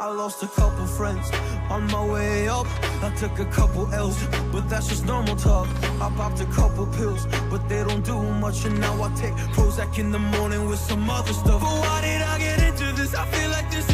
I lost a couple friends on my way up. I took a couple L's, but that's just normal talk. I popped a couple pills, but they don't do much. And now I take Prozac in the morning with some other stuff. But why did I get into this? I feel like this